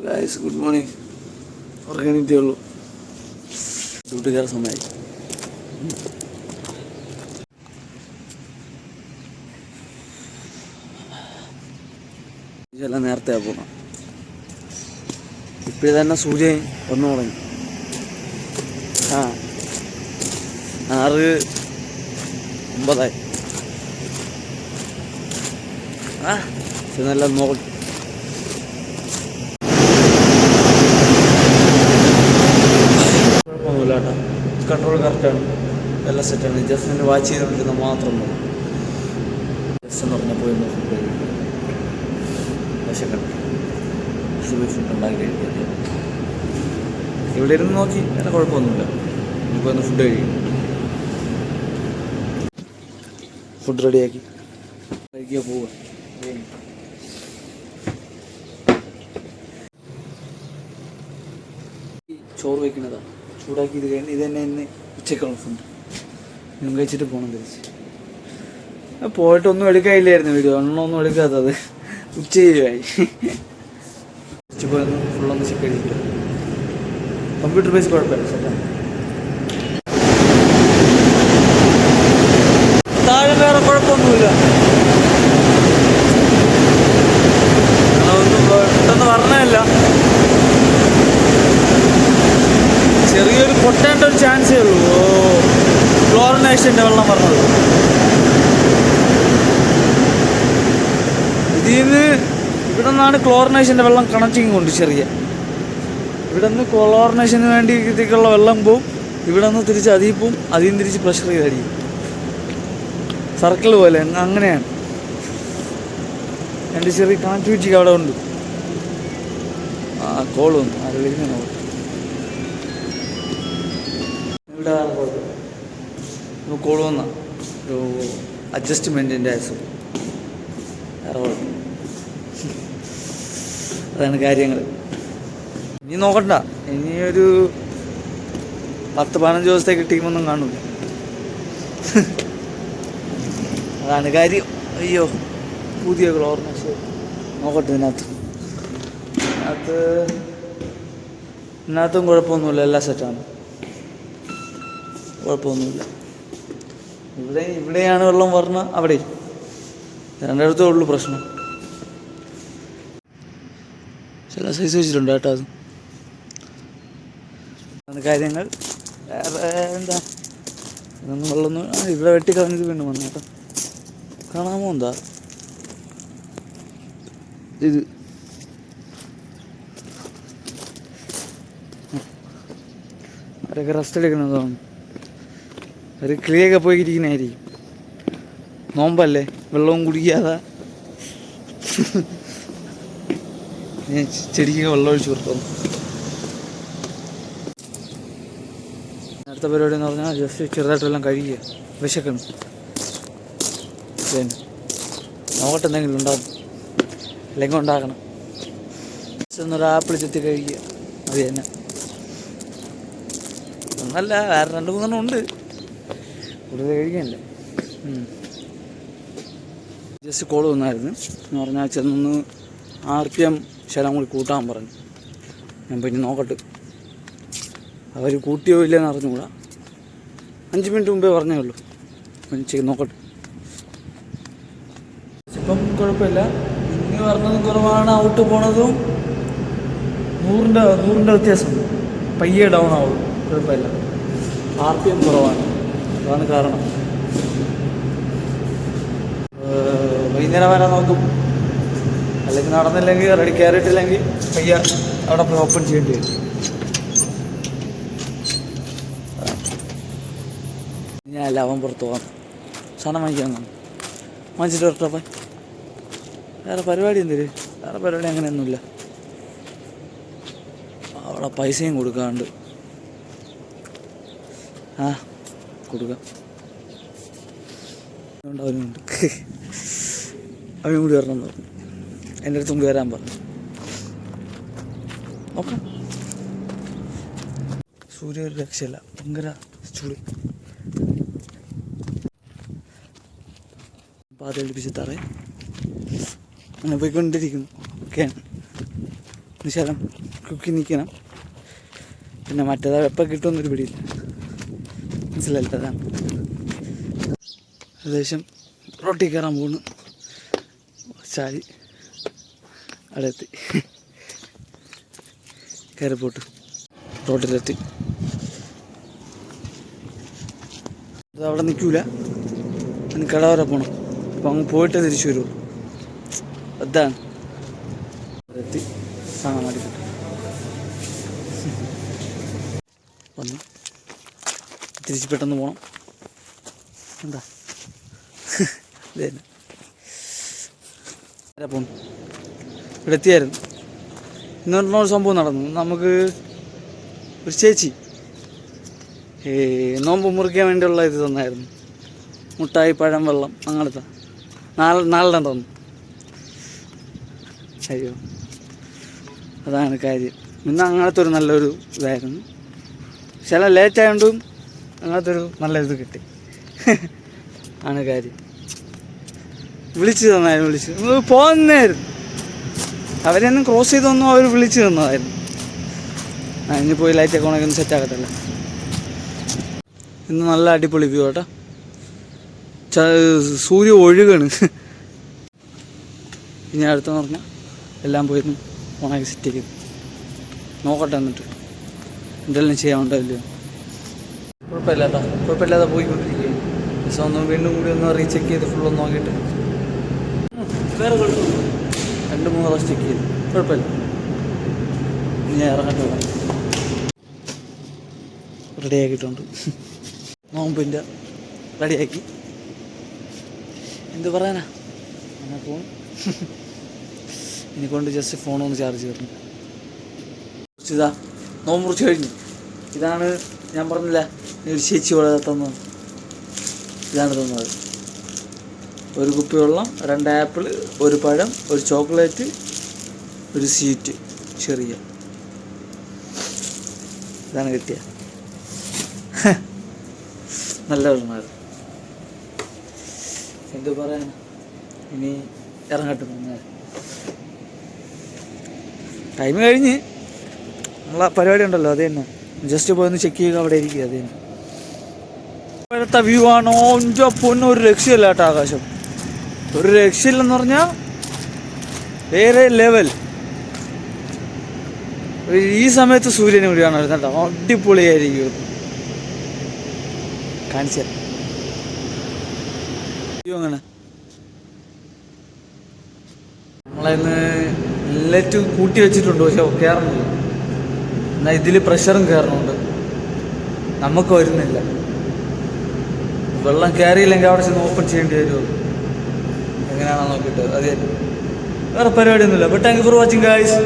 Guys good morning. ഉറങ്ങാനിട്ടേ ഉള്ളൂ. Duty കയറാൻ സമയമായി. ഇതെല്ലാം നേരത്തെ പോകണം. ഇപ്പോഴേ തന്നെ സൂര്യൻ വന്നു തുടങ്ങി. 6:09. നല്ല നോക്കി കുഴപ്പമൊന്നുമില്ല കേട്ടോ. കൺട്രോൾ കറക്റ്റാണ്, എല്ലാം സെറ്റാണ്. ജസ്റ്റ് വാച്ച് ചെയ്തുകൊണ്ടിരുന്ന മാത്രം മതി. ജസ്റ്റ് എന്ന് പറഞ്ഞാൽ പോയി ഫുഡ് വിശക്കണ്ട, ഫുഡ് ഉണ്ടാക്കി കഴിക്കുക. ഇവിടെ ഇരുന്ന് നോക്കി വേറെ കുഴപ്പമൊന്നുമില്ല. ഇപ്പോൾ ഒന്ന് ഫുഡ് കഴിക്കും. ഫുഡ് റെഡിയാക്കി കഴിക്കുക, പോവുക. ചോറ് വയ്ക്കുന്നതാണ്, ചൂടാക്കി ഇത് കഴിഞ്ഞ് ഇത് തന്നെ ഇന്ന് ഉച്ചക്കുള്ള ഫുഡ്. ഞാൻ കഴിച്ചിട്ട് പോകണം തിരിച്ച്. പോയിട്ടൊന്നും എടുക്കാനില്ലായിരുന്നു വീഡിയോ, ഒന്നും എടുക്കാത്തത്. ഉച്ചയായി ഉച്ച പോയൊന്ന് ഫുള്ളൊന്ന് ചെക്ക് ചെയ്തിട്ട് കമ്പ്യൂട്ടർ ബേസ് കുഴപ്പമില്ല, സെറ്റാണ്. താഴെ വേറെ കുഴപ്പമൊന്നുമില്ല. ഒന്നും പെട്ടെന്ന് പറഞ്ഞതല്ല, ചെറിയൊരു പൊട്ടേണ്ട ഒരു ചാൻസേ ഉള്ളൂ. ക്ലോറിനേഷൻ്റെ വെള്ളം പറഞ്ഞത് ഇതിന്ന് ഇവിടെ നിന്നാണ് ക്ലോറിനേഷൻ്റെ വെള്ളം കണക്റ്റിങ് കൊണ്ട് ചെറിയ. ഇവിടെ നിന്ന് ക്ലോറിനേഷന് വേണ്ടി ഇതിലേക്കുള്ള വെള്ളം പോവും, ഇവിടെ നിന്ന് തിരിച്ച് അതിൽ പോവും, അതിൽ നിന്ന് തിരിച്ച് പ്രഷർ ചെയ്തടിക്കും. സർക്കിൾ പോലെ അങ്ങനെയാണ്. എൻ്റെ ചെറിയ കണക്ടിവിറ്റി അവിടെ ഉണ്ട്. കോൾ വന്നു, അത് വിളിക്കുന്ന നോക്കും. ഇവിടെ കോൾ വന്ന ഒരു അഡ്ജസ്റ്റ്മെൻറ്റിൻ്റെ ആവശ്യം, വേറെ കുഴപ്പം. അതാണ് കാര്യങ്ങൾ. ഇനി നോക്കണ്ട, ഇനിയൊരു 10-15 ദിവസത്തേക്ക് ടീമൊന്നും കാണില്ല. അതാണ് കാര്യം. അയ്യോ, പുതിയ ക്ലോറിനേഷൻ നോക്കട്ടെ. ഇതിനകത്തും കുഴപ്പമൊന്നുമില്ല, എല്ലാം സെറ്റാണ്, കുഴപ്പമൊന്നുമില്ല. ഇവിടെയാണ് വെള്ളം പറഞ്ഞ അവിടെ രണ്ടിടത്തേ ഉള്ളൂ പ്രശ്നം. ചില സൈസ് വെച്ചിട്ടുണ്ട് കേട്ടോ. അതാണ് കാര്യങ്ങൾ. വേറെ എന്താ, ഇതൊന്നും വെള്ളമൊന്നും ഇവിടെ വെട്ടിക്കളഞ്ഞത് വീണ്ടും വന്നു കേട്ടോ. കാണാമോ എന്താ ഇത്? അവരൊക്കെ റെസ്റ്റ് എടുക്കുന്നതാണ്. അവർ കിളിയൊക്കെ പോയി ഇരിക്കുന്നതായിരിക്കും. നോമ്പല്ലേ, വെള്ളവും കുടിക്കാതെ ചെടിക്ക് വെള്ളം ഒഴിച്ച് കൊടുത്തോളൂ. അടുത്ത പരിപാടി എന്ന് പറഞ്ഞാൽ ജസ്റ്റ് ചെറുതായിട്ടെല്ലാം കഴിക്കുക. വിശക്കണം. പിന്നെ നോക്കട്ടെ, എന്തെങ്കിലും ഉണ്ടാകും, അല്ലെങ്കിൽ ഉണ്ടാക്കണം. എന്നൊരു ആപ്പിൾ ചെത്തി കഴിക്കുക, അത് തന്നെ. ഒന്നല്ല, വേറെ 2-3 ഉണ്ട്, കൂടുതൽ കഴിക്കാനല്ലേ. ജസ്റ്റ് കോൾ വന്നായിരുന്നു എന്ന് പറഞ്ഞാൽ ചെന്നൊന്ന് RPM ശരം കൂടി കൂട്ടാൻ പറഞ്ഞു. ഞാൻ പിന്നെ നോക്കട്ടെ, അവർ കൂട്ടിയോ ഇല്ലെന്ന് അറിഞ്ഞുകൂടാ. 5 മിനിറ്റ് മുമ്പേ പറഞ്ഞേ ഉള്ളൂ. ചെയ്ത് നോക്കട്ടെ. ഇപ്പം കുഴപ്പമില്ല. ഇനി പറഞ്ഞതും കുറവാണ്, ഔട്ട് പോണതും 100ൻ്റെ വ്യത്യാസം. പയ്യെ ഡൗൺ ആവുള്ളൂ, കുഴപ്പമില്ല. RPM കുറവാണ്, അതാണ് കാരണം. വൈകുന്നേരം വരാൻ നോക്കും, അല്ലെങ്കിൽ നടന്നില്ലെങ്കിൽ റെഡി കയറിയിട്ടില്ലെങ്കിൽ പയ്യ അവിടെ പോയി ഓപ്പൺ ചെയ്യേണ്ടി വരും. ഞാനല്ല, അവൻ പുറത്ത് പോകാം, സാധനം വാങ്ങിക്കാൻ വാങ്ങിച്ചിട്ട് വരട്ടപ്പം. വേറെ പരിപാടി എന്തിന്, വേറെ പരിപാടി അങ്ങനെയൊന്നുമില്ല. അവിടെ പൈസയും കൊടുക്കാണ്ട് കൊടുക്കാം. അവനുണ്ട്, അവനും കൂടി വരണം എന്ന് പറഞ്ഞു. എൻ്റെ അടുത്ത് മുമ്പ് വരാൻ പറഞ്ഞു. നോക്കാം. സൂര്യ ഒരു രക്ഷയില്ല, ഭയങ്കര ചൂട്. പാത എളിപ്പിച്ച് തറേ അങ്ങനെ പോയിക്കൊണ്ടിരിക്കുന്നു. ഓക്കെയാണ്. ശലം കുക്കി നിൽക്കണം. പിന്നെ മറ്റേതാ എപ്പോൾ കിട്ടുമെന്നൊരു പിടിയില്ല. മനസ്സിലല്ല, അതാണ് ഏകദേശം റോട്ടിൽ കയറാൻ പോകുന്നു. ചാടി അവിടെ എത്തി, കയറിപ്പോട്ട് റോട്ടിലെത്തി. അത് അവിടെ നിൽക്കൂല, അതിന് കട വരെ പോകണം. അപ്പോൾ അങ്ങ് പോയിട്ട് തിരിച്ചു വരുള്ളൂ. അതാണ് എത്തി കാണാൻ വേണ്ടിയിട്ട് വന്നു. തിരിച്ച് പെട്ടെന്ന് പോകണം. എന്താ ഇത് തന്നെ പോകണം. ഇവിടെ എത്തിയായിരുന്നു. ഇന്ന് പറഞ്ഞൊരു സംഭവം നടന്നു. നമുക്ക് ഒരു ചേച്ചി നോമ്പ് മുറിക്കാൻ വേണ്ടിയുള്ള ഇത് തന്നായിരുന്നു. മുട്ടായി, പഴം, വെള്ളം, അങ്ങനത്തെ 4 തന്നു. അയ്യോ, അതാണ് കാര്യം. ഇന്ന് അങ്ങനത്തെ ഒരു നല്ലൊരു ഇതായിരുന്നു. ചില ലേറ്റ് ആയതുകൊണ്ടും അങ്ങനത്തെ ഒരു നല്ല ഇത് കിട്ടി. ആണ് കാര്യം. വിളിച്ചു തന്നായിരുന്നു. വിളിച്ച് പോകുന്നതായിരുന്നു. അവരെയൊന്നും ക്രോസ് ചെയ്തൊന്നും അവർ വിളിച്ചു തന്നതായിരുന്നു. ഇനി പോയി ലൈറ്റൊക്കെ ഉണക്കി ഒന്ന് സെറ്റാക്കത്തല്ല. ഇന്ന് നല്ല അടിപൊളി വ്യൂ കേട്ടോ. സൂര്യ ഒഴുകാണ്. ഇനി അടുത്തെന്ന് പറഞ്ഞാൽ എല്ലാം പോയിരുന്നു ഉണക്കി സെറ്റ് ചെയ്ത് നോക്കട്ടെ. എന്നിട്ട് എന്തെല്ലാം ചെയ്യാനുണ്ടല്ലോ. കുഴപ്പമില്ലാത്ത കുഴപ്പമില്ലാതെ പോയിക്കൊണ്ടിരിക്കുകയാണ്. ദിവസം ഒന്ന് വീണ്ടും കൂടി ഒന്ന് റീചെക്ക് ചെയ്ത് ഫുള്ളൊന്ന് നോക്കിയിട്ട് വേറെ കുഴപ്പമില്ല. 2-3 പ്രാവശ്യം ചെക്ക് ചെയ്തു. കുഴപ്പമില്ല. ഇനി ഇറങ്ങട്ടെ. റെഡിയാക്കിയിട്ടുണ്ട്. നോമ്പിൻ്റെ റെഡിയാക്കി. എന്ത് പറയാനാ, അങ്ങനെ ഫോൺ ഇനി കൊണ്ട് ജസ്റ്റ് ഫോണൊന്ന് ചാർജ് ചെയ്തിട്ടുണ്ട്. ഇതാ നോമ്പ് മുറിച്ച് കഴിഞ്ഞു. ഇതാണ് ഞാൻ പറഞ്ഞില്ല ഒരു ചേച്ചി വളരെ തന്നത്. ഇതാണ് തന്നത്. ഒരു കുപ്പി വെള്ളം, 2 ആപ്പിൾ, 1 പഴം, 1 ചോക്ലേറ്റ്, 1 സ്വീറ്റ് ചെറിയ. ഇതാണ് കിട്ടിയ. നല്ല വെള്ളമായിരുന്നു. എന്ത് പറയാൻ, ഇനി ഇറങ്ങട്ടെ. ടൈം കഴിഞ്ഞ് നമ്മളെ പരിപാടി ഉണ്ടല്ലോ, അത് തന്നെ. ജസ്റ്റ് പോയി ഒന്ന് ചെക്ക് ചെയ്യുക, അവിടെ ഇരിക്കുക. അത് തന്നെ. ഇപ്പോഴത്തെ വ്യൂ ആണോ എൻ്റെ പൊന്നും, ഒരു രക്ഷയില്ല കേട്ടോ. ആകാശം ഒരു രക്ഷയില്ലെന്ന് പറഞ്ഞാൽ വേറെ ലെവൽ. ഈ സമയത്ത് സൂര്യനെ കൂടി കാണാൻ കേട്ടോ, അടിപൊളിയായിരിക്കും. കാണിച്ച അങ്ങനെ നമ്മളതിന്ന് നെറ്റ് കൂട്ടി വെച്ചിട്ടുണ്ട്. പക്ഷെ കയറുന്നില്ല. എന്നാൽ ഇതിൽ പ്രഷറും കയറണുണ്ട്, നമുക്ക് വരുന്നില്ല. വെള്ളം കയറിയില്ലെങ്കിൽ അവിടെ ചെന്ന് ഓപ്പൺ ചെയ്യേണ്ടി വരുമോ, എങ്ങനെയാണോ നോക്കിയിട്ട്. അത് വേറെ പരിപാടിയൊന്നുമില്ല. But thank you for watching guys.